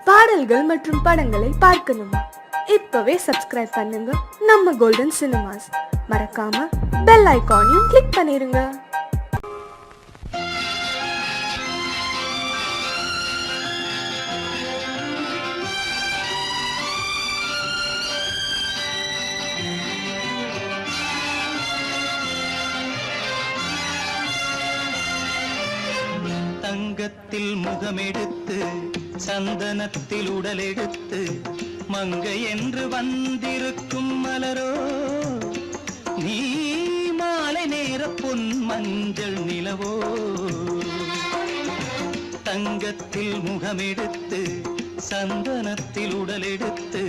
பாடல்கள் மற்றும் படங்களை பார்க்கணுமா? இப்பவே சப்ஸ்கிரைப் பண்ணுங்க நம்ம கோல்டன் சினிமாஸ். மறக்காம பெல் ஐகானையும் கிளிக் பண்ணிருங்க. தங்கத்தில் முகமெடுத்து சந்தனத்தில் உடலெடுத்து மங்கை என்று வந்திருக்கும் மலரோ நீ மாலை நேர பொன் மஞ்சள் நிலவோ. தங்கத்தில் முகமெடுத்து சந்தனத்தில் உடலெடுத்து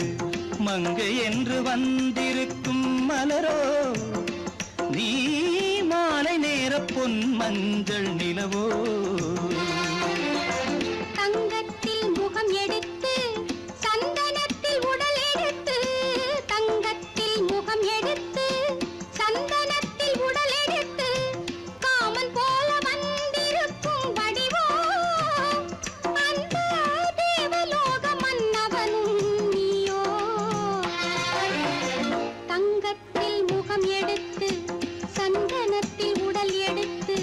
மங்கை என்று வந்திருக்கும் மலரோ நீ மாலை நேர பொன் மஞ்சள் நிலவோ. தங்கத்தில் முகம் எடுத்து சந்தனத்தில் உடல் எடுத்து தங்கத்தில் முகம் எடுத்து சந்தனத்தில் உடல் எடுத்து காமன் போல வந்திருக்கும் வடிவோ அந்த தேவலோக மன்னவனும் நீயோ. தங்கத்தில் முகம் எடுத்து சந்தனத்தில் உடல் எடுத்து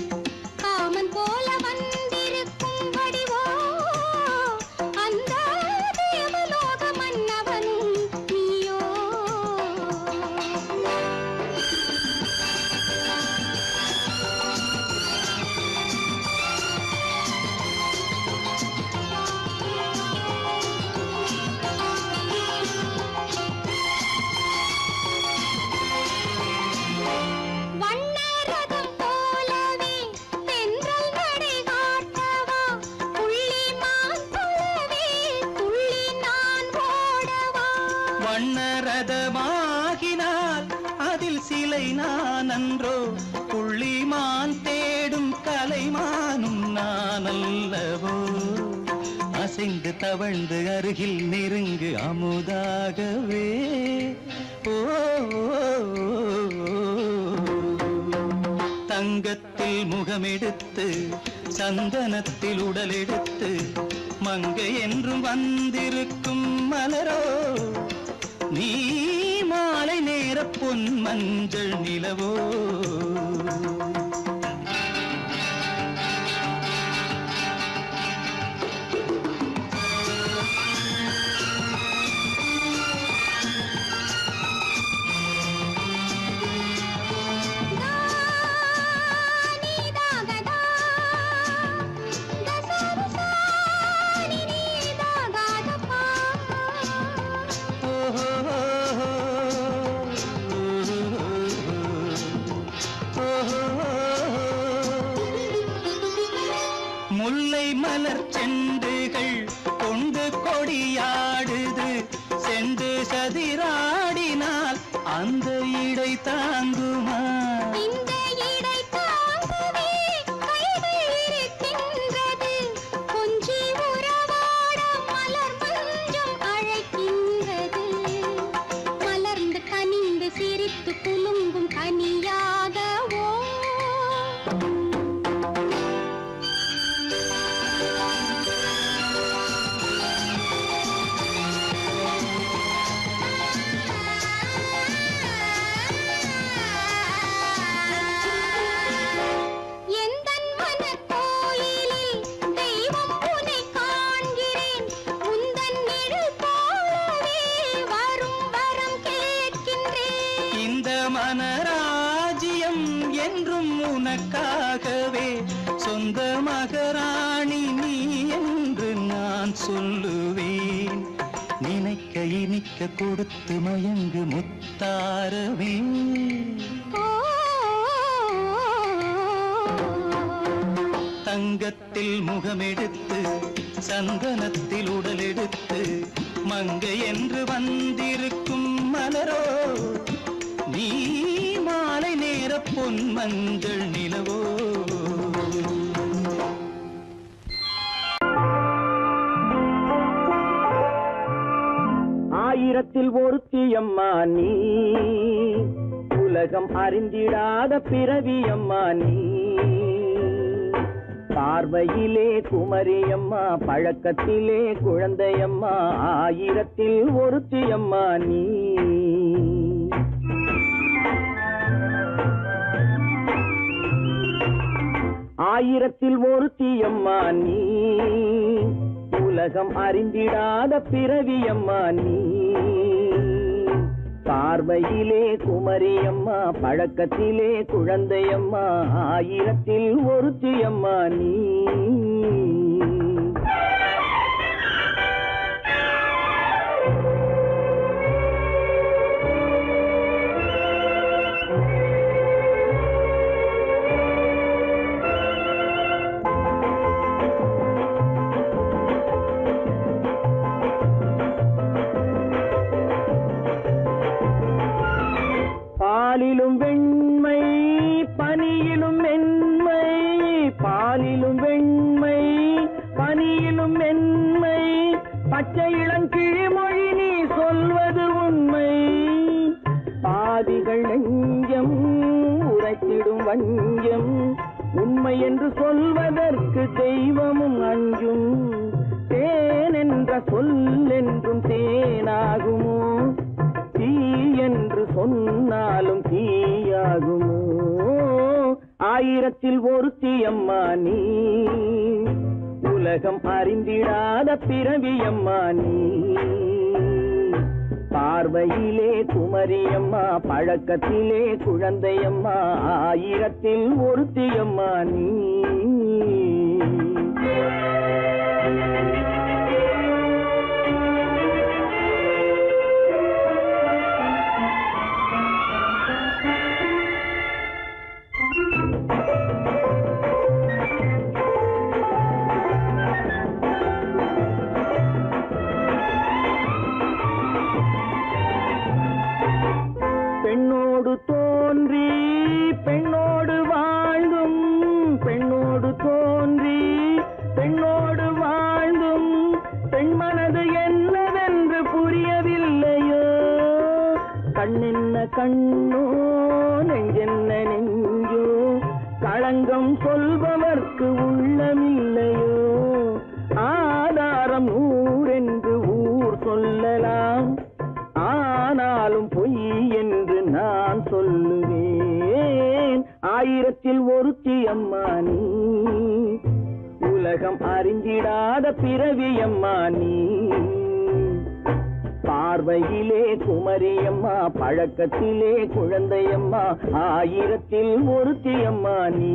காமன் போல வந்திருக்கும் வடிவோ அந்த தேவலோக மன்னவனும் நீயோ. வண்ணரதம் போலவே தென்றல் நடை காட்டவா புள்ளிமான் போலவே துள்ளி நான் ஓடவா. வண்ணரதமாகினால் அதில் சிலை நான் அன்றோ புள்ளிமான் தேடும் கலைமானும் நான் அல்லவோ. அசைந்து தவழ்ந்து அருகில் நெருங்கு அமுதாகவே ஓ. தங்கத்தில் முகமெடுத்து சந்தனத்தில் உடலெடுத்து மங்கை என்றும் வந்திருக்கும் மலரோ நீ மாலை நேர பொன் மஞ்சள் நிலவோ. நீதாகதா தசரசானி நீதாகதப்பா. முல்லை மலர் செண்டுகள் கொண்டு கொடியாடுது செண்டு சதிராடினால் அந்த இடை தாங்குமா. இந்த இடை தாங்கவே கைகள் இருக்கின்றது கொஞ்சி உறவாட மலர் மஞ்சம் அழைக்கின்றது. மலர்ந்து கனிந்து சிரித்து குலுங்கும் கனியாகவோ. எந்தன் மனக்கோயிலில் தெய்வம் உன்னை காண்கிறேன் உந்தன் நிழல் போலவே வரும் வரம் கேட்கின்றேன். இந்த மனராஜ்யம் என்றும் உனக்காகவே சொந்த மகராணி நீ என்று நான் சொல்லுவேன். நினைக்க இனிக்க கொடுத்து மயங்கு முத்தாரவே. தங்கத்தில் முகமெடுத்து சந்தனத்தில் உடலெடுத்து மங்கை என்று வந்திருக்கும் மலரோ நீ மாலை நேர பொன் மஞ்சள் நிலவோ. ஆயிரத்தில் ஒருத்தியம்மா நீ உலகம் அறிந்திடாத பிறவியம்மா நீ. பார்வையிலே குமரியம்மா, பழக்கத்திலே குழந்தையம்மா, ஆயிரத்தில் ஒருத்தியம்மா நீ. ஆயிரத்தில் ஒருத்தியம்மா நீ, உலகம் அறிந்திடாத பிறவியம்மா நீ. பார்வையிலே குமரியம்மா, பழக்கத்திலே குழந்தையம்மா, ஆயிரத்தில் ஒருத்தியம்மா நீ. பாலிலும் வெண்மை, பனியிலும் மென்மை, பாலிலும் வெண்மை, பனியிலும் மென்மை, பச்சை இளங்கிழிமொழி நீ சொல்வது உண்மை. பாதிகள் நெஞ்சம் உரைத்திடும் வஞ்சம், உண்மை என்று சொல்வதற்கு தெய்வமும் அஞ்சும். தேன் என்ற சொல் என்றும் தேனாகுமோ, தீ என்று சொன்னாலும் தீயாகுமோ. ஆயிரத்தில் ஒருத்தியம்மா நீ, உலகம் அறிந்திடாத பிறவியம்மா நீ. பார்வையிலே குமரியம்மா, பழக்கத்திலே குழந்தையம்மா, ஆயிரத்தில் ஒருத்தியம்மா நீ. பெண்ணோடு தோன்றி பெண்ணோடு வாழ்ந்தும், பெண்ணோடு தோன்றி பெண்ணோடு வாழ்ந்தும், பெண் மனது என்னவென்று புரியவில்லையோ. கண்ணென்ன கண்ணோ, நெஞ்சென்ன நெஞ்சோ, களங்கம் சொல்பவர்க்கு உள்ளமில்லையோ. ஆதாரம் நூறென்று ஊர் சொல்லலாம், ஆனாலும் பொய் என்று நான் சொல்லுவேன். ஆயிரத்தில் ஒருத்தியம்மா நீ, உலகம் அறிந்திடாத பிறவியம்மா நீ. பார்வையிலே குமரியம்மா, பழக்கத்திலே குழந்தையம்மா, ஆயிரத்தில் ஒருத்தியம்மா நீ.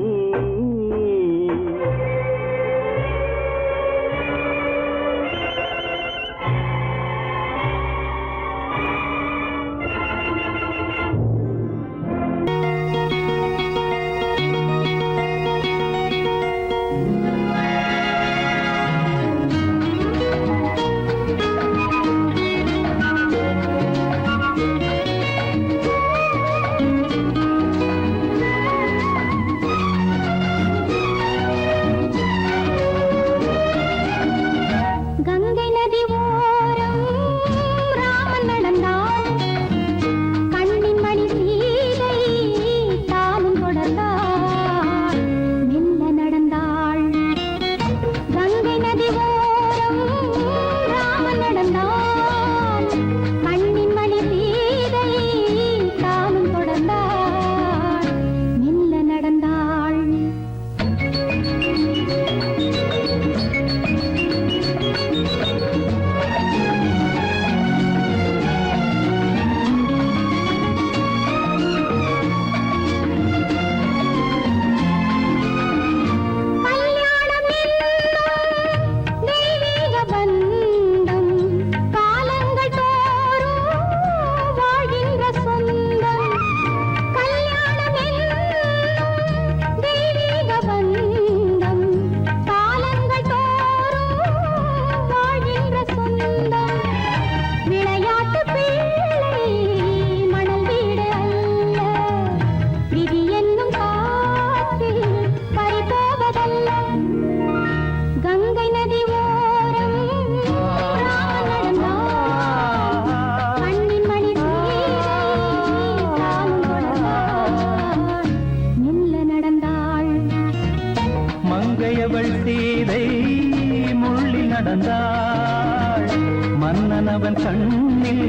மன்னனவன் கண்ணில்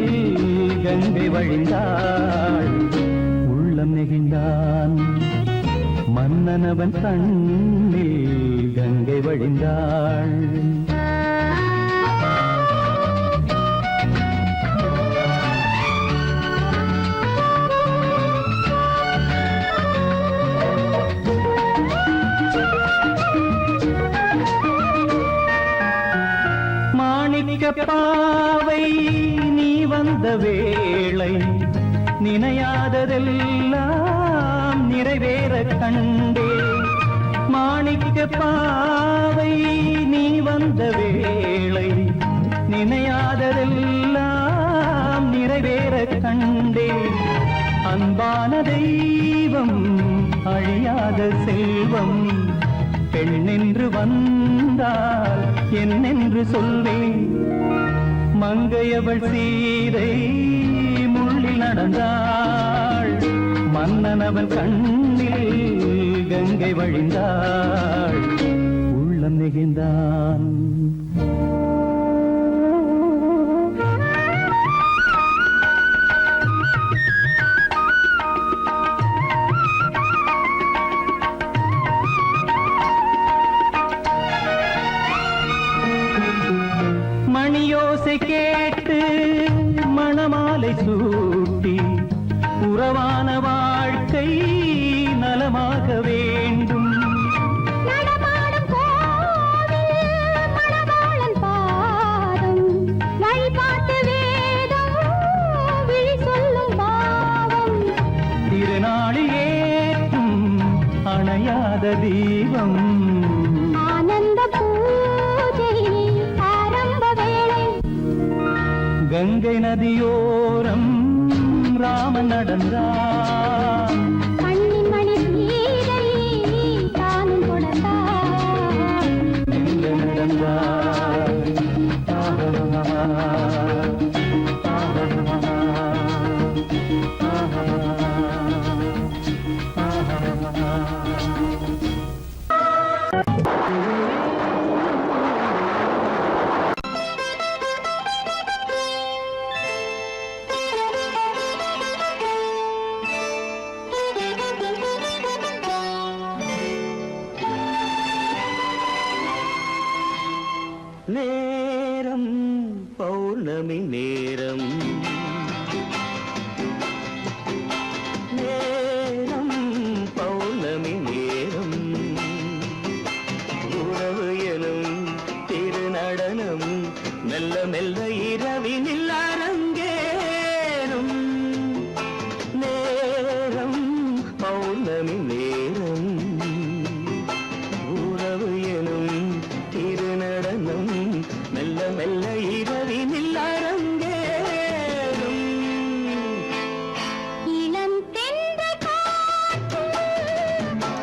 கங்கை வழிந்தாள் உள்ளம் நெகிழ்ந்தான் மன்னனவன் கண்ணில் கங்கை வழிந்தாள் பாவை நீ வந்த வேளை நினையாததெல்லாம் நிறைவேற கண்டே மாணிக்க பாவை நீ வந்த வேளை நினையாததெல்லாம் நிறைவேற கண்டே அன்பான தெய்வம் அழியாத செல்வம் பெண்ணென்று வந்தால் என்னென்று சொல்வேன் மங்கையவள் சீதை முள்ளில் நடந்தாள் மன்னனவன் கண்ணில் கங்கை வழிந்தாள் உள்ளம் நெகிழ்ந்தான் மணியோசை கேட்டு மணமாலை சூட்டி உறவான வாழ்க்கை நலமாக வேண்டும் நடமாடும் கோவில் மணவாளன் பாதம் வழிபாட்டு வேதம் விழி சொல்லும் பாவம் திருநாளில் ஏற்றும் அணையாத தீபம் ஆனந்த பூஜை ஆரம்ப வேளை கங்கை நதியோரம் ராமன் நடந்தான் கண்ணின் மணி சீதை தானும் கொடுத்தாள் எங்க நடந்தான் நேரம் பௌர்ணமி நேரம் நேரம் பௌர்ணமி நேரம் உறவு எனும் திருநடனம் மெல்ல மெல்ல இரவினில் அரங்கேறும் நேரம் பௌர்ணமி நேரம் உறவு எனும் திருநடனம் மெல்ல மெல்ல இரவினில் அரங்கேறும் இளம் தென்றல் காற்றும்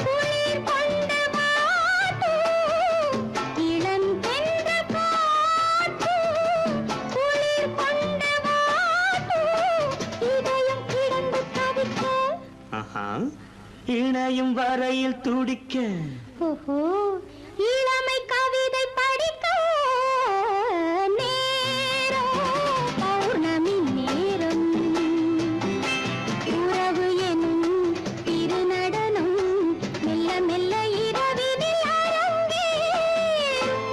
குளிர் கொண்டு வாட்டும் இளம் தென்றல் காற்றும் குளிர் கொண்டு வாட்டும் இதயம் கிடந்து தவிக்க இணையும் வரையில் துடிக்க ஓஹோ இளமை கவிதை படிக்க நேரம் பௌர்ணமி நேரம் உறவு எனும் திருநடனம் மெல்ல மெல்ல இரவினில் அரங்கேறும்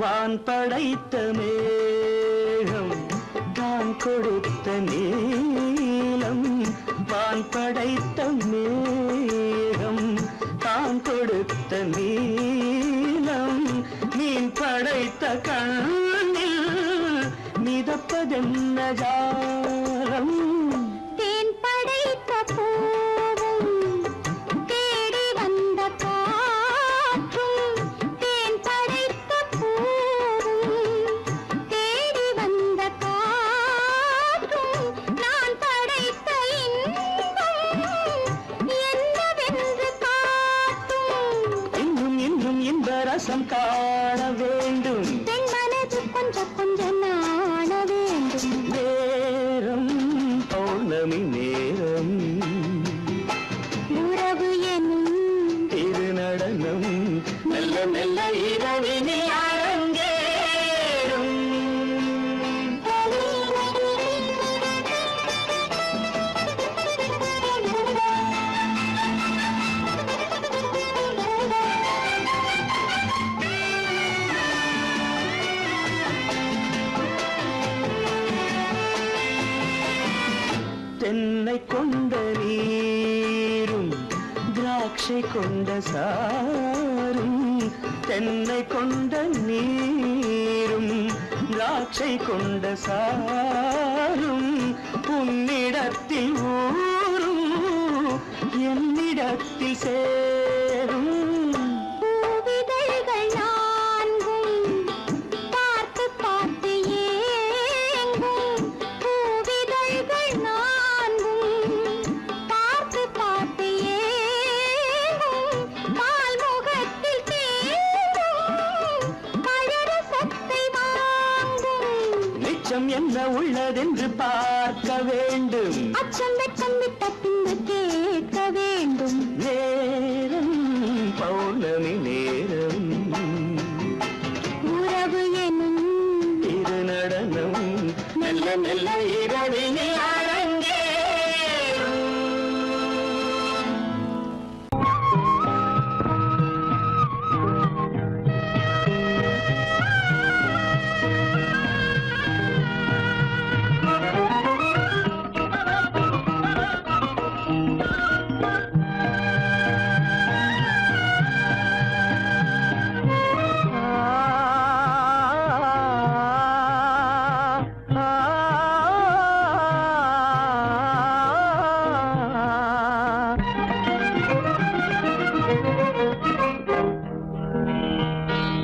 வான் படைத்த மேகம் தான் கொடுத்த நீலம் வான் படைத்த மேகம் தான் கொடுத்த நீலம் மீன் படைத்த கண்ணில் மிதப்பதென்ன ஜாலம் தேன் படைத்த பூவும் தேடி வந்த காற்றும் தேன் படைத்த பூவும் தேடி வந்த காற்றும் கொஞ்சம் நாண வேண்டும். நேரம் பௌர்ணமி நேரம் உறவு எனும் திருநடனம் மெல்ல மெல்ல இரவினில் அரங்கேறும். தென்னை கொண்ட நீரும் திராட்சை கொண்ட சாரும், தென்னை கொண்ட நீரும் திராட்சை கொண்ட சாரும் உன்னிடத்தில் ஊரும் என்னிடத்தில் சேரும். பூவிதழ்கள் நான்கும் பார்த்து பார்த்து ஏங்கும். பூவிதழ்கள் நான்கும் பார்த்து பார்த்து ஏங்கும். பால்முகத்தில் தேங்கும் பழரசத்தை வாங்கும். நிச்சம் என்ன உள்ளதென்று பார்க்க வேண்டும். அச்சம் வெச்சம் விட்ட பின்பு கேட்க வேண்டும். நேரம் பௌர்ணமி நேரம் உறவு எனும் திருநடனம் மெல்ல மெல்ல இரவினில் அரங்கேறும்.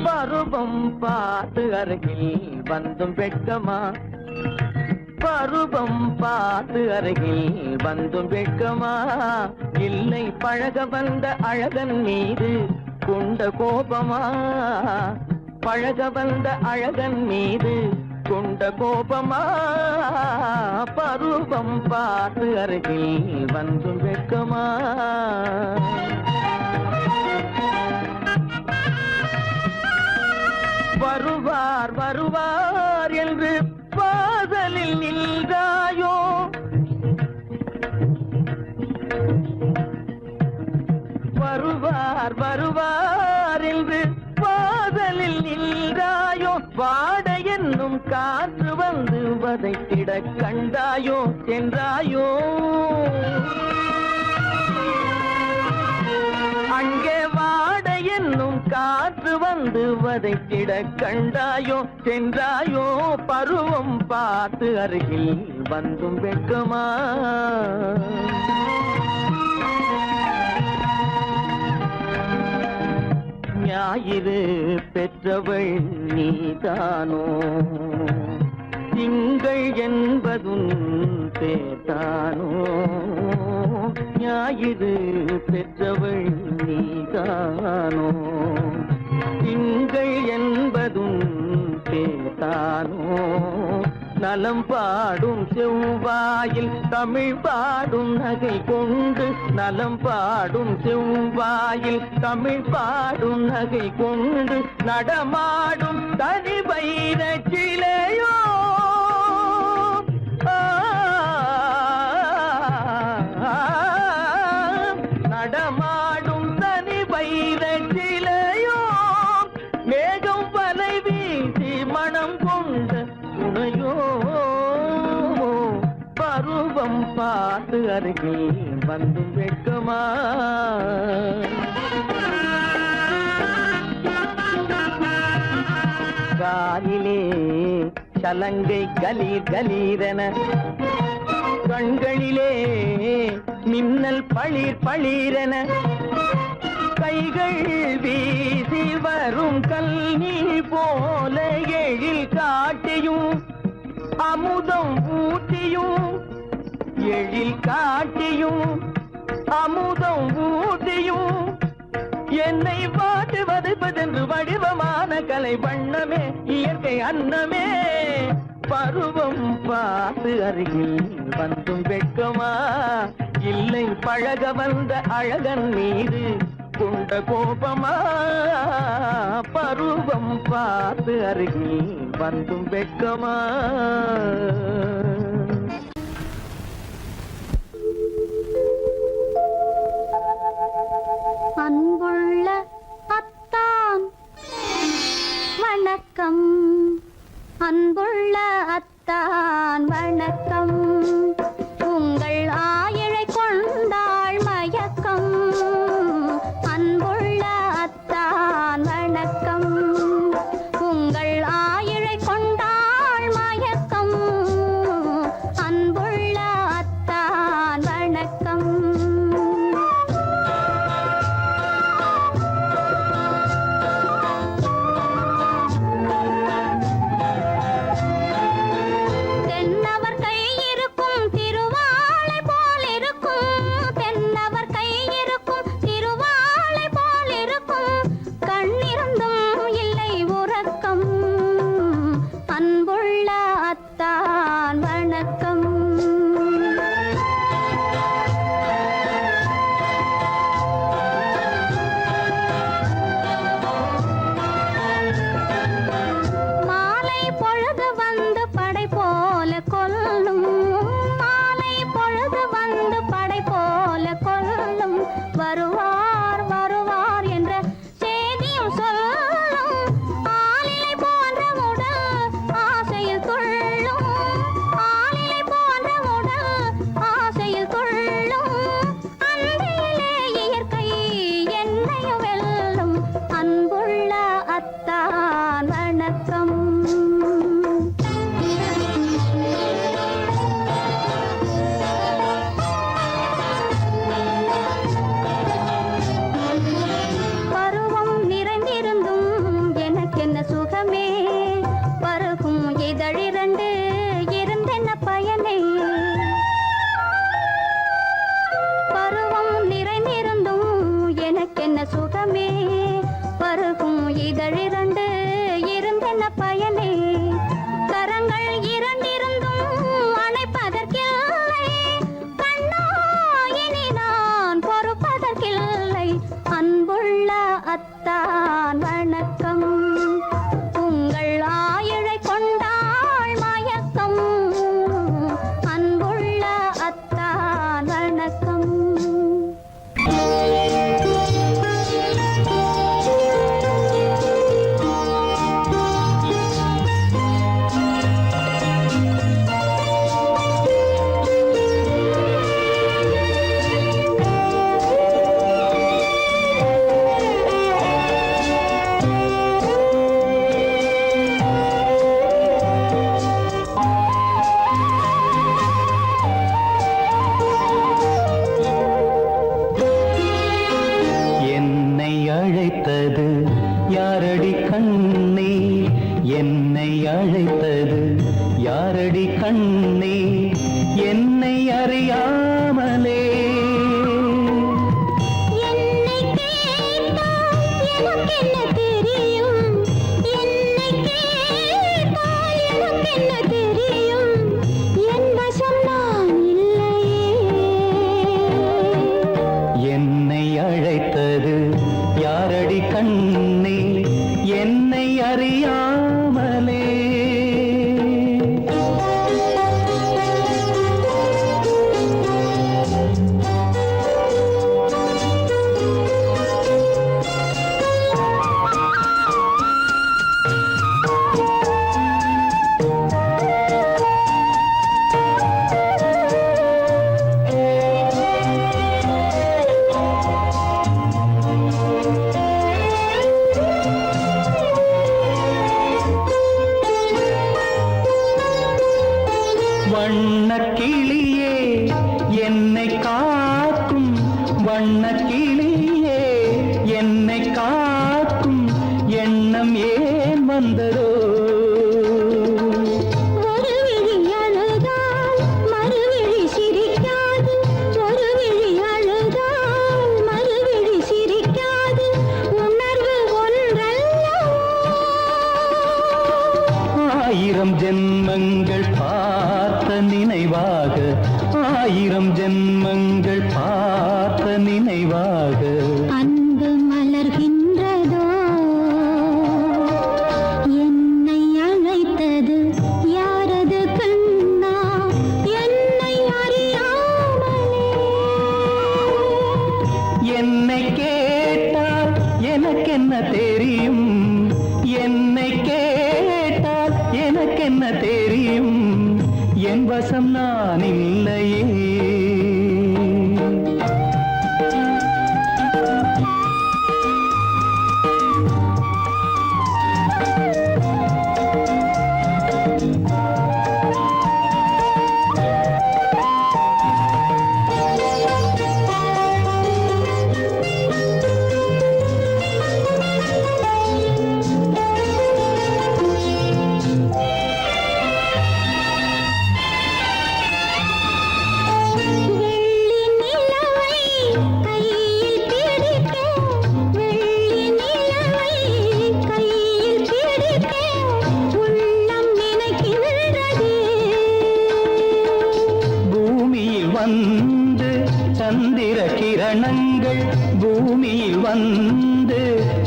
பருவம் பார்த்து அருகில் வந்தும் வெட்கமா, பருவம் பார்த்து அருகில் வந்தும் வெட்கமா, இல்லை பழக வந்த அழகன் மீது கொண்ட கோபமா, பழக வந்த அழகன் மீது கொண்ட கோபமா, பருவம் பார்த்து அருகில் வந்தும் வெட்கமா. வருவார் வருவார் என்று வாசலில் நின்றாயோ, வருவார் வருவார் என்று வாசலில் நின்றாயோ, வாட என்னும் காற்று வந்து வதைத்திட கண்டாயோ சென்றாயோ, அங்கே வாட என்னும் காற்று வந்து வதைத்திட கண்டாயோ சென்றாயோ, பருவம் பார்த்து அருகில் வந்தும் வெட்கமா. ஞாயிறு பெற்றவள் நீதானோ, திங்கள் என்பதும் பேத்தானோ, ஞாயிறு பெற்றவள் நீதானோ, திங்கள் என்பதும் பேத்தானோ, நலம் பாடும் செவ்வாயில் தமிழ் பாடும் நகை கொண்டு, நலம் பாடும் செவ்வாயில் தமிழ் பாடும் நகை கொண்டு, நடமாடும் தனி வைர சிலையோ, நடமாடும் தனி வைர சிலையோ, மேகம் வலை வீசி மனம் கொண்ட துணையோ, பருவம் பார்த்து அருகில் வந்து வெட்கமா. காலிலே சலங்கை கலீர் கலீரென, கண்களிலே மின்னல் பளிர் பளிரென, கைகள் வீசி வரும் கல்வி போல எழில் காட்டியும் அமுதம் ஊட்டியும், எழில் காட்டியும் அமுதம் ஊட்டியும், என்னை பாட்டு வதைப்பதென்று வடிவமான கலை வண்ணமே இயற்கை அன்னமே பருவம் பார்த்து அருகில் வந்தும் வெட்கமா இல்லை பழக வந்த அழகன் மீது கொண்ட கோபமா பருவம் பார்த்து அருகில் வந்தும் வெட்கமா அன்புள்ள அத்தான் வணக்கம், அன்புள்ள அத்தான் வணக்கம். உங்கள் ஆயிழை கொண்டாள் மயக்கம். அன்புள்ள அத்தான் வணக்கம். உங்கள் ஆயிழை கொண்டாள் மயக்கம். அன்புள்ள அத்தான் வணக்கம். தென்னவர் கை இருக்கும் திருவாளை போல் இருக்கும். தென்னவர் கை இருக்கும் திருவாளை போல் இருக்கும். கண்ணிருந்தும் இல்லை உறக்கம். அன்புள்ள அத்தான் வணக்கம். மாலை பொழுது வந்து படை போல கொல்லும். மாலை பொழுது வந்து படை போல கொல்லும். வருவார் வருவார் என்ற செய்தியும் சொல்லும். ஆளிலை போன்ற உடல் ஆசையில் துள்ளும். ஆளிலை போன்ற உடல் ஆசையில் துள்ளும். அன்பிலே இயற்கை என்னையும் வெல்லும். அன்புள்ள அத்தான் வணக்கம். பருவம் நிறைந்திருந்தும் எனக்கென்ன சுகமே. பருகும் இதழிரண்டு இருந்தென்ன பயனே. பருவம் நிறைந்திருந்தும் எனக்கென்ன சுகமே. பருகும் இதழிரண்டு இருந்தென்ன பயனே. கரங்கள் இரண்டிருந்தும் அணைப்பதற்கில்லை. கண்ணா இனி நான் பொறுப்பதற்கில்லை. அன்புள்ள அத்தான் வணக்கம். உங்கள் ஆயிழை கொண்டாள் மயக்கம். அன்புள்ள அத்தான் வணக்கம். என்னை அழைத்தது யாரடி கண்ணே என்னை அழைத்தது யாரடி கண்ணே என்னை அறியாமலே என்னை கேட்டால் எனக்கென்ன தெரியும். என்னை கேட்டால் எனக்கென்ன தெரியும். என் வசம் நான் இல்லையே. என்னை அழைத்தது யாரடி கண்ணே என்னை அறியாமலே வண்ணக்கிளியே என்னை காக்கும் வண்ணக்கிளியே என்னை காக்கும் எண்ணம் ஏன் வந்ததோ ஒரு விழி அழுதால் மறுவிழி சிரிக்காது. ஒரு விழி அழுதால் மறுவிழி சிரிக்காது. ஜென்மங்கள் பார்த்த நினைவாக, 1000 ஜென்மங்கள் பார்த்த நினைவாக அன்பு மலர்கின்றதோ என்னை அழைத்தது யாரது கண்ணா என்னை அறியாமலே. என்னை கேட்டால் எனக்கென்ன தெரியும், என்னை கேட்டால் எனக்கென்ன தெரியும், என் வசம் நான் இல்லையே. வந்து சந்திர கிரணங்கள், பூமியில் வந்து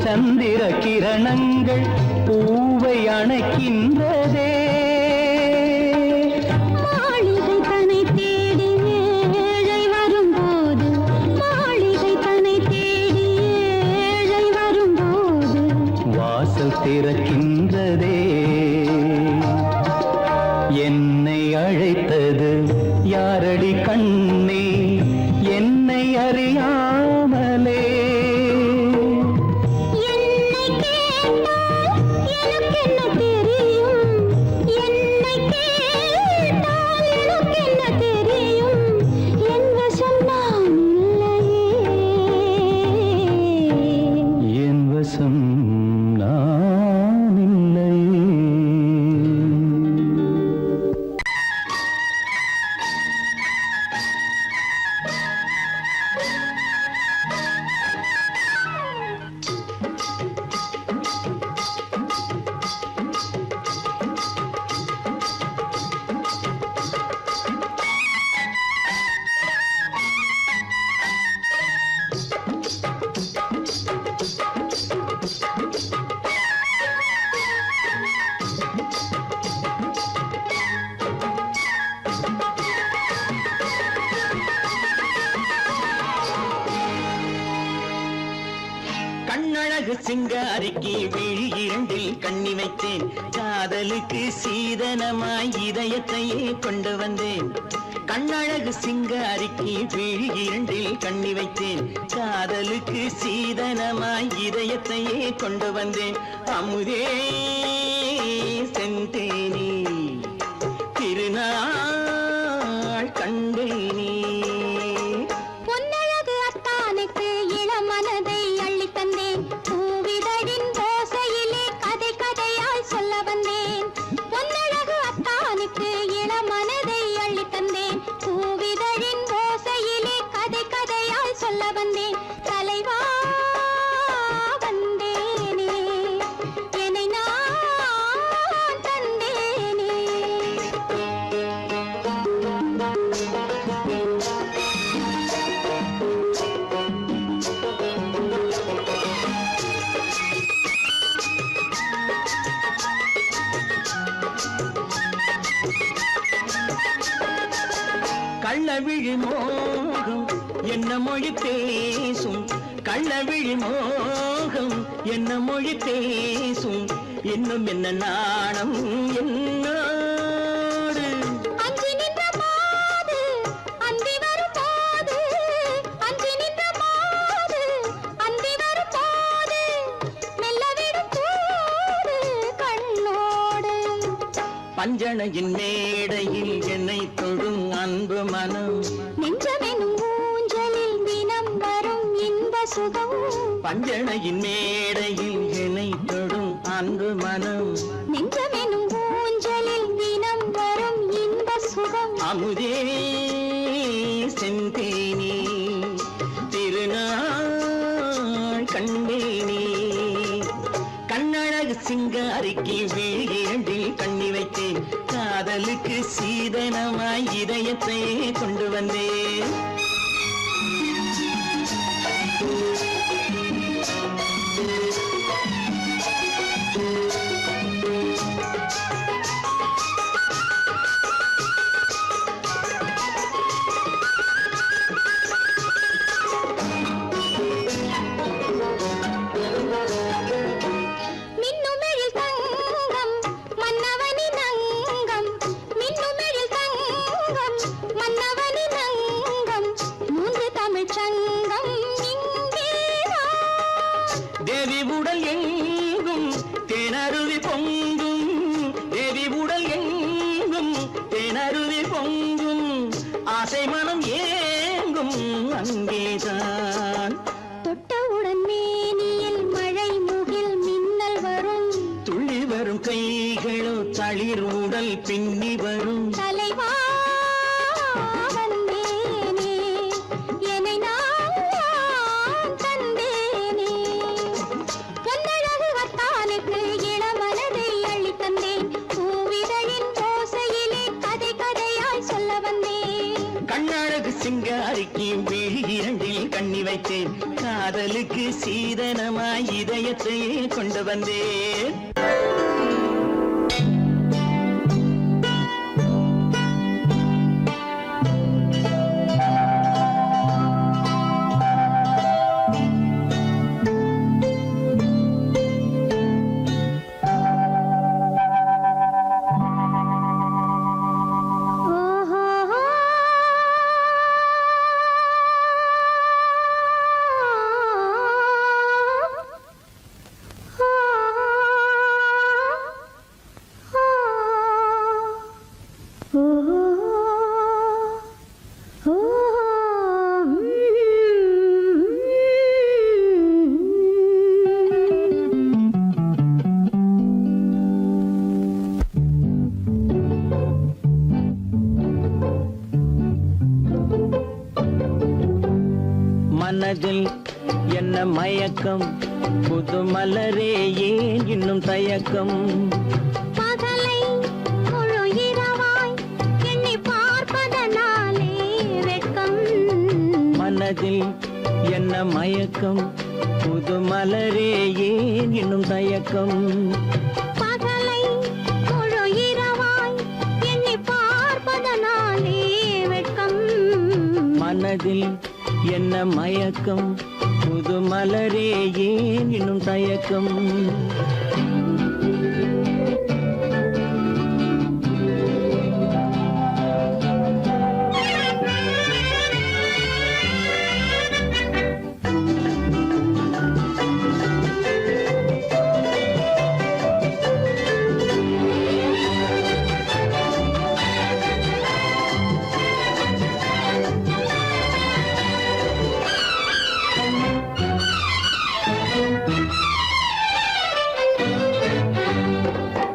சந்திர கிரணங்கள் பூவை அணைக்கின்றதே. மாளிகை தன்னை தேடி ஏழை வரும்போது, மாளிகை தன்னை தேடி ஏழை வரும்போது வாசல் திறக்கின்றதே. என்னை அழைத்தது யாரடி கண்ணே, என்னை அறியாமலே. என்னை கேட்டால் எனக்கென்ன தெரியும், என்னை கேட்டால் எனக்கென்ன தெரியும், என் வசம் நான் இல்லையே. என் வசம் நான் இல்லையே. கண்ணழகு சிங்காரிக்கு விழி இரண்டில் கண்ணி வைத்தேன், காதலுக்கு சீதனமாய் இதயத்தையே கொண்டு வந்தேன். கண்ணழகு சிங்காரிக்கு விழி இரண்டில் கண்ணி வைத்தேன், காதலுக்கு சீதனமாய் இதயத்தையே கொண்டு வந்தேன். அமுதே செந்தேனே திருநாள் கண்டேனே. பொன்னழகு அத்தானுக்கு இளமனதை அள்ளித் தந்தேன், பூவிதழின் ஓசையிலே கதை கதையாய் சொல்ல வந்தேன். பொன்னழகு அத்தானுக்கு இளமனதை அள்ளித் தந்தேன், பூவிதழின் ஓசையிலே கதை கதையாய் சொல்ல வந்தேன். தலைவா வந்தேனே, என்னை நான் தந்தேனே. கள்ளவிழி மோகம் என்ன மொழி பேசும், கள்ளவிழி மோகம் என்ன மொழி பேசும், இன்னும் என்ன நாணம் என்னோடு. அஞ்சி நின்ற மாது அந்தி வரும்போது, அஞ்சி நின்ற மாது அந்தி வரும்போது, மெல்ல விடும் கூடு கண்ணோடு. பஞ்சணையின் மேடையில் என்னை தொடும் அன்பு மனம், நெஞ்சமெனும் ஊஞ்சலில் தினம் வரும் இன்ப சுகம். பஞ்சணையின் மேடையில் என்னை தொடும் அன்பு மனம், நெஞ்சமெனும் ஊஞ்சலில் தினம் வரும் இன்ப சுகம். அமுதே செந்தேனே திருநாள் கண்டேனே. கண்ணழகு சிங்காரிக்கு விழி இரண்டில் கண்ணி வைத்தேன், காதலுக்கு சீதனமாய் இதயத்தை கொண்டு வந்தேன். மின்னுமெழில் தங்கம் மன்னவனின் அங்கம், மின்னுமெழில் தங்கம் மன்னவனின் அங்கம், மூன்று தமிழ்ச் சங்கம் இங்கேதான். தேவி உடல் எங்கும் தேனருவி பொங்கும், தேவி உடல் எங்கும் தேனருவி பொங்கும், ஆசை மனம் ஏங்கும் அங்கேதான். தொட்டவுடன் மேனியில் மழை முகில் மின்னல் வரும், துள்ளி வரும் கைகளோ தளிர் உடல் பின்னி வரும். தலைவா வந்தேனே, என்னை நான் தந்தேனே, பொன்னழகு வத்தானுக்கு இளமனதை அள்ளித் தந்தேன், பூவிதழின் ஓசையிலே கதை கதையாய் சொல்ல வந்தேன். கண்ணழகு சிங்காரிக்கு விழி இரண்டில் கண்ணி வைத்தேன், காதலுக்கு சீதனமாய் இதயத்தையே கொண்டு வந்தேன். மனதில் என்ன மயக்கம், புது மலரே ஏன் இன்னும் தயக்கம், பகலை முழு இரவாய் எண்ணி பார்ப்பதனாலே வெட்கம். மனதில் என்ன மயக்கம், புது மலரே ஏன் இன்னும் தயக்கம், பகலை முழு இரவாய் எண்ணி பார்ப்பதனாலே வெட்கம். மனதில் என்ன மயக்கம், புது மலரே ஏன் இன்னும் தயக்கம்.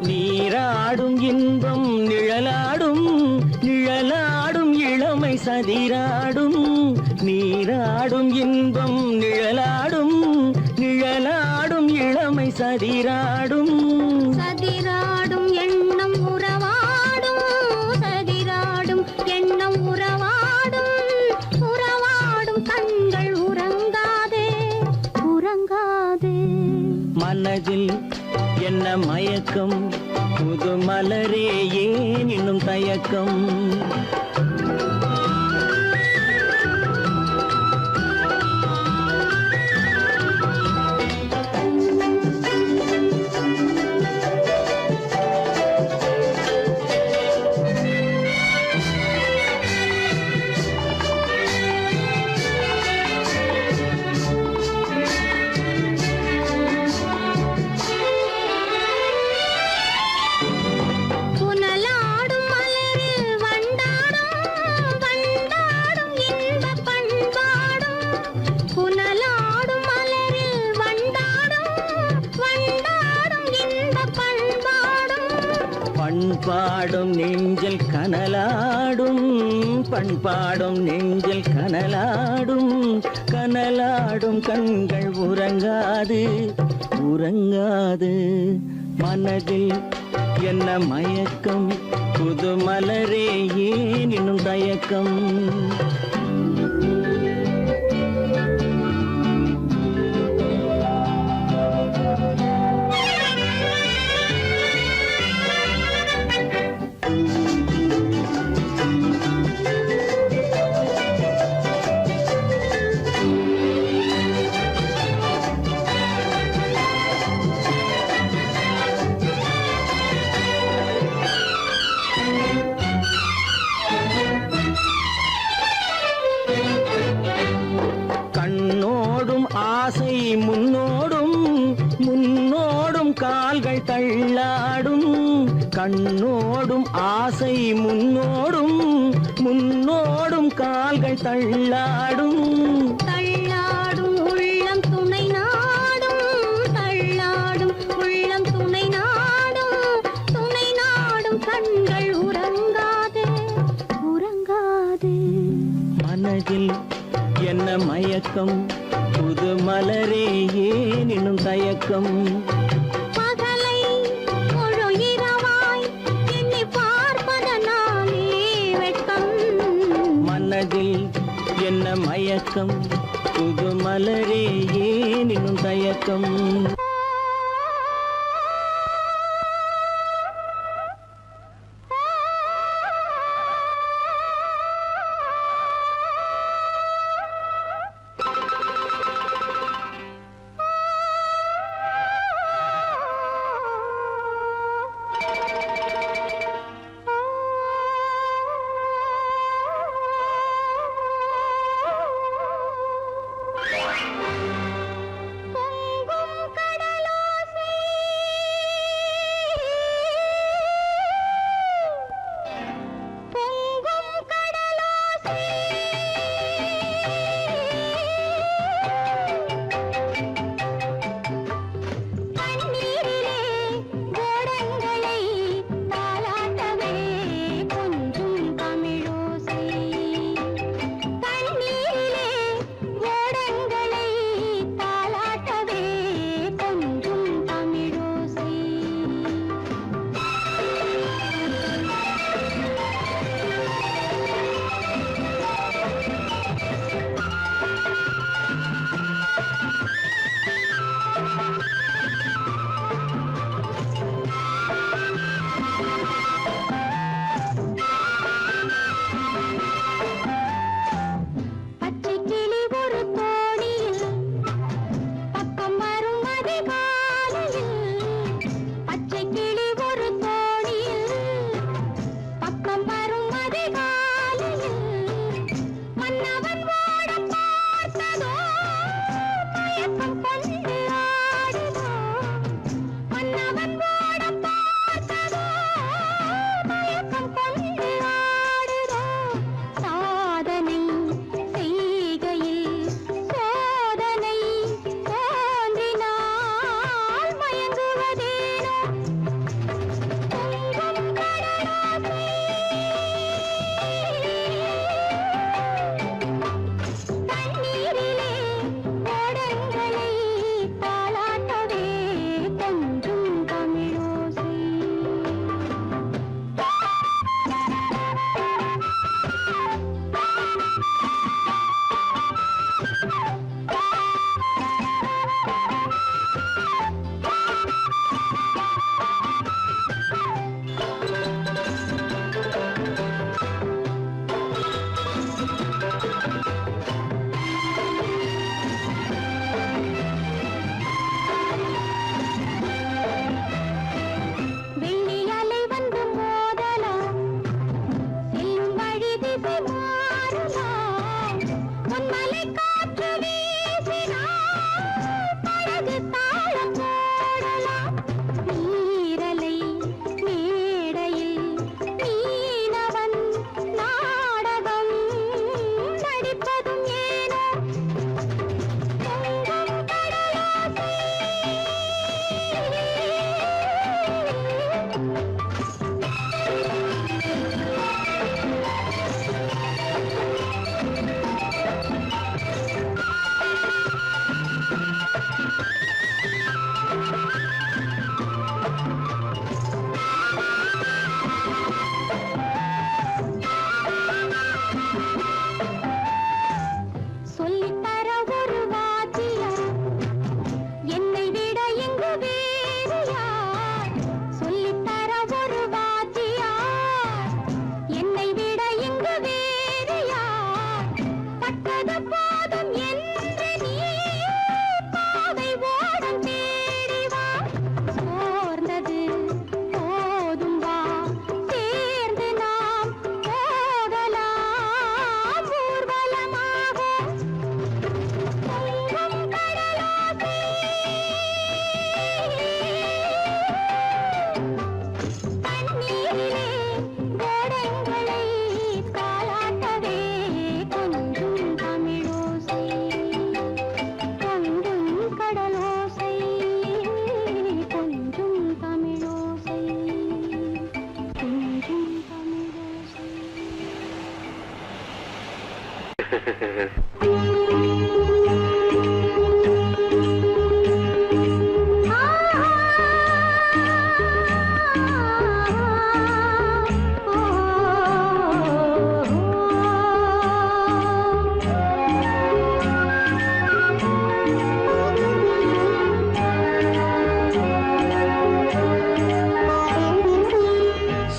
நீராடும் இன்பம் நிழலாடும், நிழலாடும் இளமை சதிராடும், நீராடும் இன்பம் நிழலாடும், நிழலாடும் இளமை சதிராடும், சதிராடும் எண்ணம் உறவாடும், சதிராடும் எண்ணம் உறவாடும், உறவாடும் கண்கள் உறங்காதே உறங்காதே. மனதில் என்ன மயக்கம், புது மலரே ஏன் இன்னும் தயக்கம். புனலாடும் மலரில் வண்டாடும், வண்டாடும் இன்பப் பண்பாடும், புனலாடும் மலரில் வண்டாடும், வண்டாடும் இன்பப் பண்பாடும். பண்பாடும் நெஞ்சில் கனலாடும், பண்பாடும் நெஞ்சில் கனலாடும், கனலாடும் கண்கள் உறங்காது உறங்காது. மனதில் என்ன மயக்கம், புது மலரே ஏன் இன்னும் தயக்கம் கண்ணோடும் ஆசை முன்னோடும் முன்னோடும் கால்கள் தள்ளாடும் கண்ணோடும் ஆசை முன்னோடும் முன்னோடும் கால்கள் தள்ளாடும் தள்ளாடும் உள்ளம் துணை நாடும் தள்ளாடும் உள்ளம் துணை நாடும் கண்கள் உறங்காதே உறங்காதே மனதில் என்ன மயக்கம் புது மலரே ஏன் இன்னும் தயக்கம் பகலை முழு இரவாய் எண்ணி பார்ப்பதனாலே வெட்கம் மனதில் என்ன மயக்கம் புது மலரே ஏன் இன்னும் தயக்கம் பொங்கும் கடல்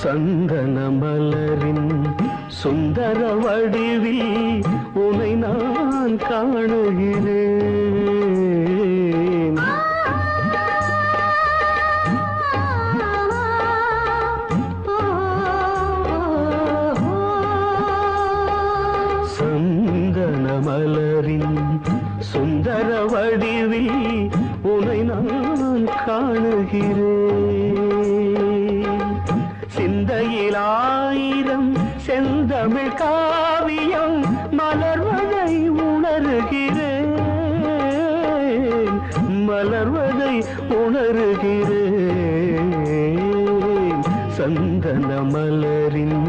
சந்தன மலரின் சுந்தர வடிவில் உனை நான் காணுகிறேன். சந்தன மலரின் சுந்தர வடிவில் உனை நான் காணுகிறேன். சிந்தையில் ஆயிரம் செந்தமிழ் காவியம் மலர்வதை உணர்கிறேன். மலர்வதை உணர்கிறேன். சந்தன மலரின்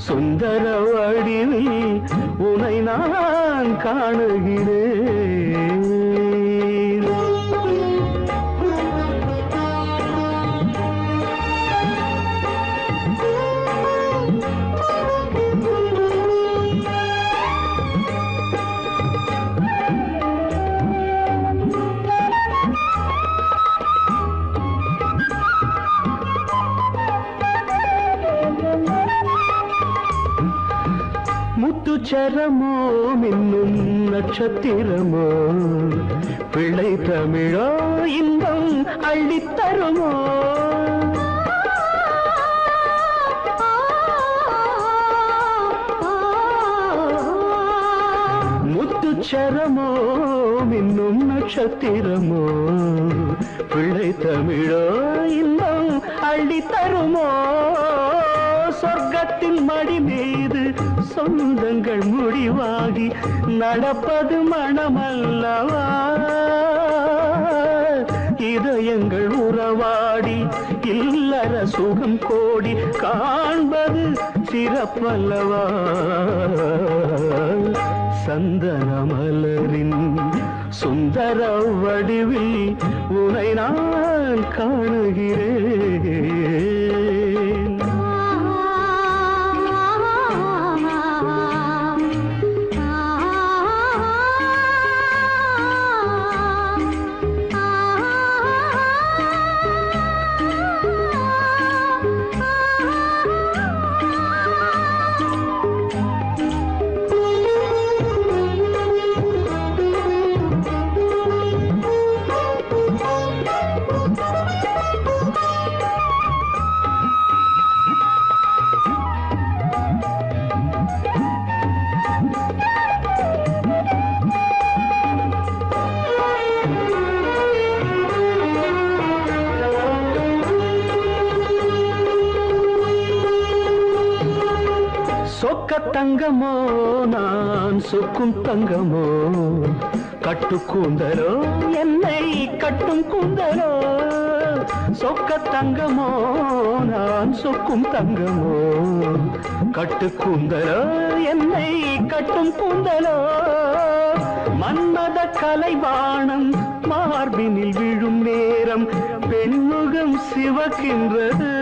சுந்தர வடிவில் உனை நான் காணுகிறேன். முத்துச்சரமோ மின்னும் நட்சத்திரமோ பிள்ளை தமிழோ இன்பம் அள்ளித்தருமோ. முத்துச்சரமோ மின்னும் நட்சத்திரமோ பிள்ளை தமிழோ இன்பம் அள்ளித்தருமோ. சொர்க்கத்தின் மடி மீது சொந்தங்கள் முடிவாகி நடப்பது மனமல்லவா. இதயங்கள் உறவாடி இல்லற சுகம் கோடி காண்பது சிறப்பல்லவா. சந்தன மலரின் சுந்தர வடிவில் உனை நான் காணுகிறேன். சொக்க தங்கமோ நான் சொக்கும் தங்கமோ கட்டு கூந்தலோ என்னை கட்டும் கூந்தலோ. சொக்க தங்கமோ நான் சொக்கும் தங்கமோ கட்டு கூந்தலோ என்னை கட்டும் கூந்தலோ. மன்மத கலைவாணம் மார்பினில் விழும் நேரம் பெண்முகம் சிவக்கின்றது.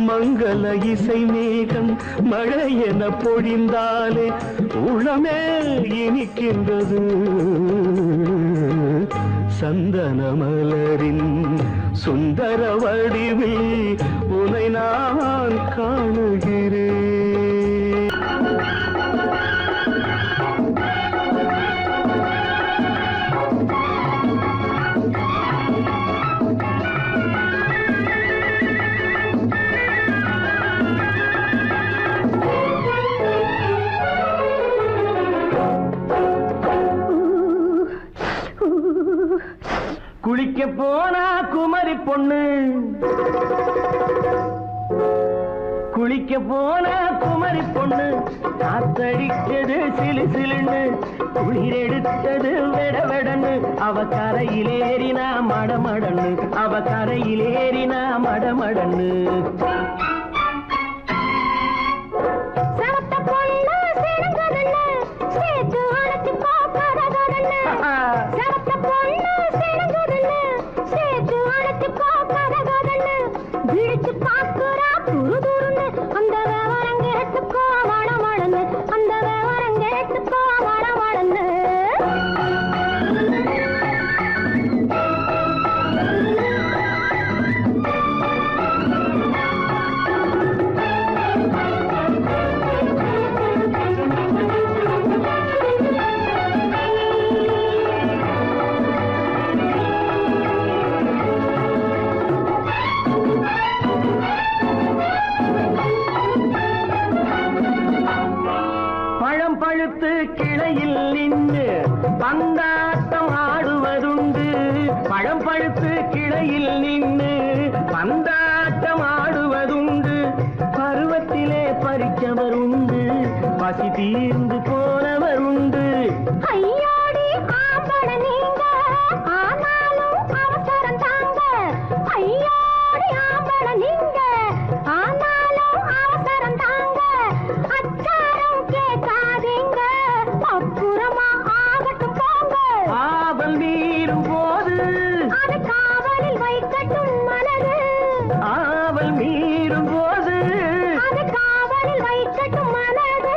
மங்கள இசை மேகம் மழை என பொழிந்தாலே உளமே இனிக்கின்றது. சந்தன மலரின் சுந்தர வடிவில் உனை நான் காணுகிறேன். குளிக்க போனா குமரி பொண்ணு, குளிக்க போனா குமரி பொண்ணு, காத்தடிச்சது சிலு சிலுன்னு, குளிர் எடுத்தது வெட வெடன்னு, அவ கரையிலேறினா மடமடன்னு, அவ கரையிலேறினா மடமடன்னு. சரத்த பொண்ணு கேட்டுக்கோ மணமணன்னு அந்த விவரம் கேட்டுக்கோ மணமணன்னு பழுத்து கிளையில் நின்று பந்தாட்டம் ஆடுவதுண்டு. பழம் பழுத்து கிளையில் நின்று பந்தாட்டம் ஆடுவதுண்டு. பருவத்திலே பறிச்சவர் உண்டு, பசி தீர்ந்து போனவர் உண்டு. ஐயோடி ஆம்பள நீங்க ஆனாலும் அவசரம் தாங்க. ஐயோடி ஆம்பள நீங்க ஆனாலும் அவசரம் தாங்க. அச்சாரம் கேட்காதீங்க, அப்புறமா ஆகட்டும் போங்க. ஆவல் மீறும் போது அது காவலில் வைக்கட்டும் மனது. ஆவல் மீறும் போது அது காவலில் வைக்கட்டும் மனது.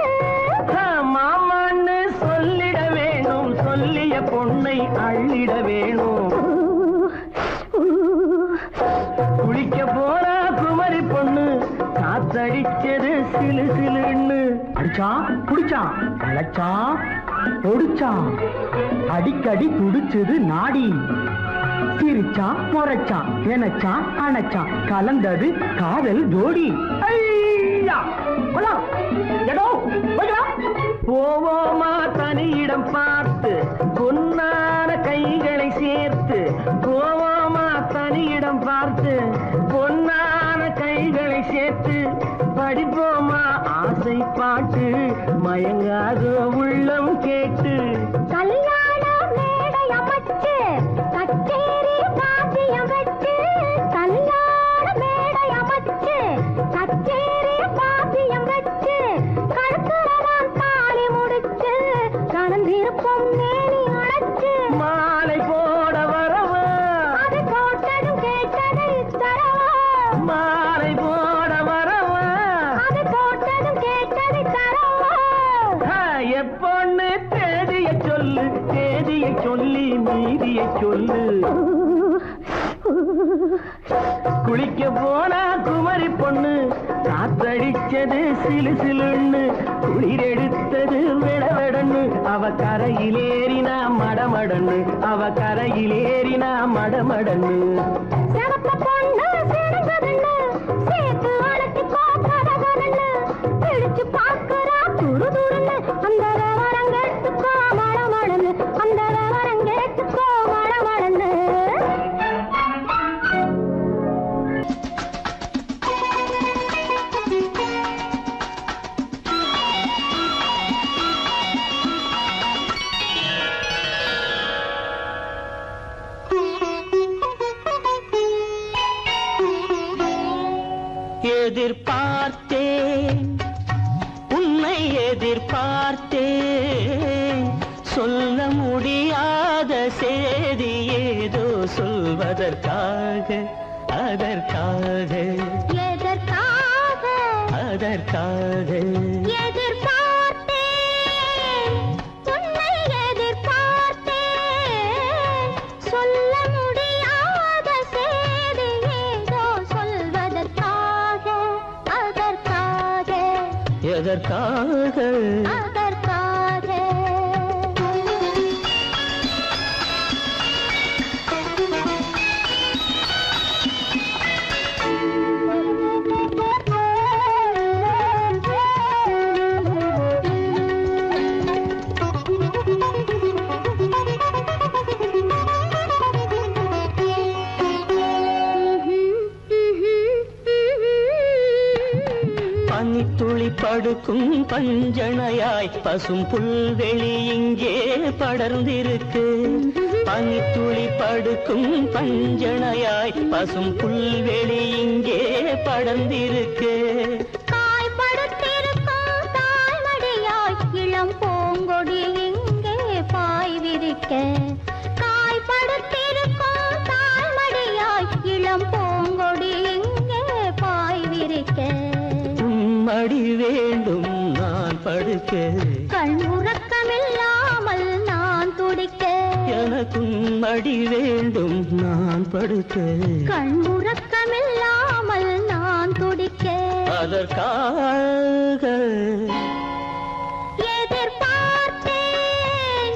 மாமான்னு சொல்லிட வேணும், சொல்லிய பொண்ணை அள்ளிட வேணும். குளிக்க போனா குமரி பொண்ணு காத்தடிச்சது சிலு சிலுன்னு. அடிச்சா குடிச்சா அழைச்சா ஒடிச்சா அடிக்கடி துடிச்சது நாடி. சிரிச்சா முறைச்சா எனச்சா அணைச்சா கலந்தது காதல் ஜோடி. போவோமா தனியிடம் பார்த்து பொன்னான கைகளை சேர்த்து. போவோமா தனியிடம் பார்த்து பொன்னான கைகளை சேர்த்து. படிப்போமா ஆசை பாட்டு மயங்காத உள்ளம் கேட்டு. கல்யாண மேடை அமைச்சு கச்சேரி வாத்தியம் வச்சு. கல்யாண மேடை அமைச்சு கச்சேரி வாத்தியம் வச்சு. கழுத்துறதான் தாலி முடிச்சு கலந்திருப்போம் மேனி அழைச்சு. மாலை போட வரவா அது போட்டதும் கேட்டதை தரவா. மாலை போட வரவா அது போட்டதும் கேட்டதை தரவா. எப்பொண்ணு தேதியை சொல்லு, தேதியை சொல்லி மீதியை சொல்லு. குளிக்க போனா குமரி பொண்ணு காத்தடிச்சது சிலு சிலுன்னு. குளிர் எடுத்தது விடவெடன்னு. அவ கரையிலேறினா மடமடன்னு, அவ கரையிலேறினா மடமடன்னு. சிவப்பு பொண்ணு சிறந்ததுன்னு சேர்த்து வளர்த்துக்கோ கதகதன்னு. பிடிச்சு பார்க்கறா துருதுருன்னு அந்த விவரம் கேட்டுக்கோ மழமழன்னு. அந்த விவரம் கேட்டுக்கோ மழமழன்னு. எதிர்பார்த்தேன் உன்னை எதிர்பார்த்தேன். சொல்ல முடியாத செய்தி ஏதோ சொல்வதற்காக அதற்காக எதற்காக அதற்காக எதிர்பார்த்தேன் உன்னை எதிர்பார்த்தேன். சொல்ல முடியாத செய்தி ஏதோ சொல்வதற்காக அதற்காக எதற்காக அதற்காக. பனித்துளி படுக்கும் பஞ்சணையாய் பசும் புல்வெளி இங்கே படர்ந்திருக்கு. பனித்துளி படுக்கும் பஞ்சணையாய் பசும் புல்வெளி இங்கே படர்ந்திருக்கு. காய்படுத்திருக்கும் தாய்மடியாய் இளம் பூங்கொடி இங்கே பாய் விரிக்க. காய்படுத்திருக்கும் தாய்மடியாய் இளம் பூங்கொடி இங்கே பாய் விரிக்க. மடி வேண்டும் நான் படுக்க கண் உறக்கமில்லாமல் நான் துடிக்க எனக்கும் மடி வேண்டும் நான் படுக்க கண் உறக்கமில்லாமல் நான் துடிக்க அதற்காக எதிர்பார்த்தேன்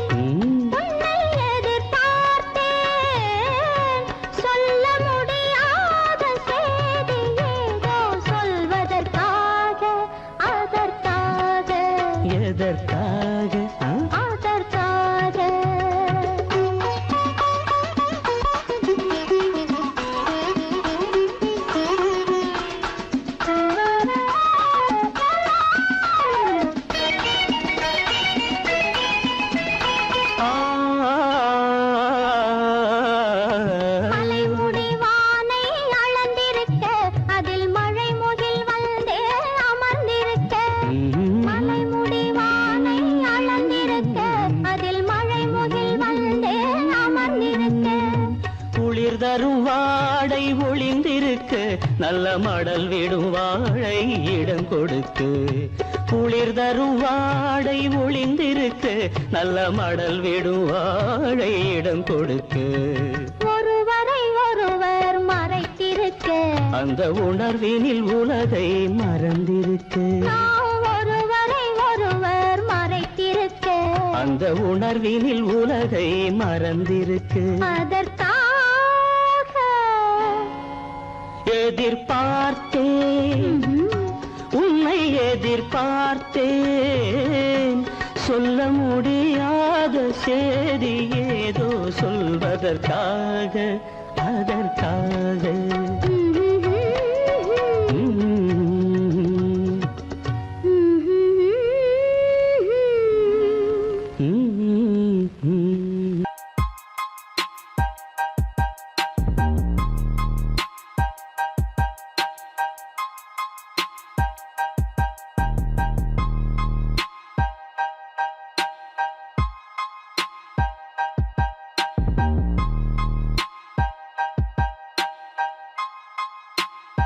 உன்னை எதிர்பார்த்தேன் சொல்ல முடியாத செய்தி ஏதோ சொல்வதற்காக அதற்காக எதற்காக அதற்காக மலைமுடி வானை அளந்திருக்க அதில் மழை முகில் வந்தே அமர்ந்திருக்க மலைமுடி வானை அளந்திருக்க அதில் மழை முகில் வந்தே அமர்ந்திருக்க குளிர் தரும் வாடை ஒளிந்திருக்கு நல்ல மடல் விடும் வாழை இடம் கொடுத்து குளிர் தரும் வாடை ஒளிந்திருக்கு நல்ல மடல் விடும் வாழை இடம் கொடுத்து ஒருவரை ஒருவர் மறைத்திருக்க அந்த உணர்வினில் உலகை மறந்திருக்கு நாம் ஒருவரை ஒருவர் மறைத்திருக்க அந்த உணர்வினில் உலகை மறந்திருக்கு அதற்காக எதிர்பார்த்தேன் உன்னை எதிர்பார்த்தேன் சொல்ல முடியாத செய்தி ஏதோ சொல்வதற்காக அதற்காக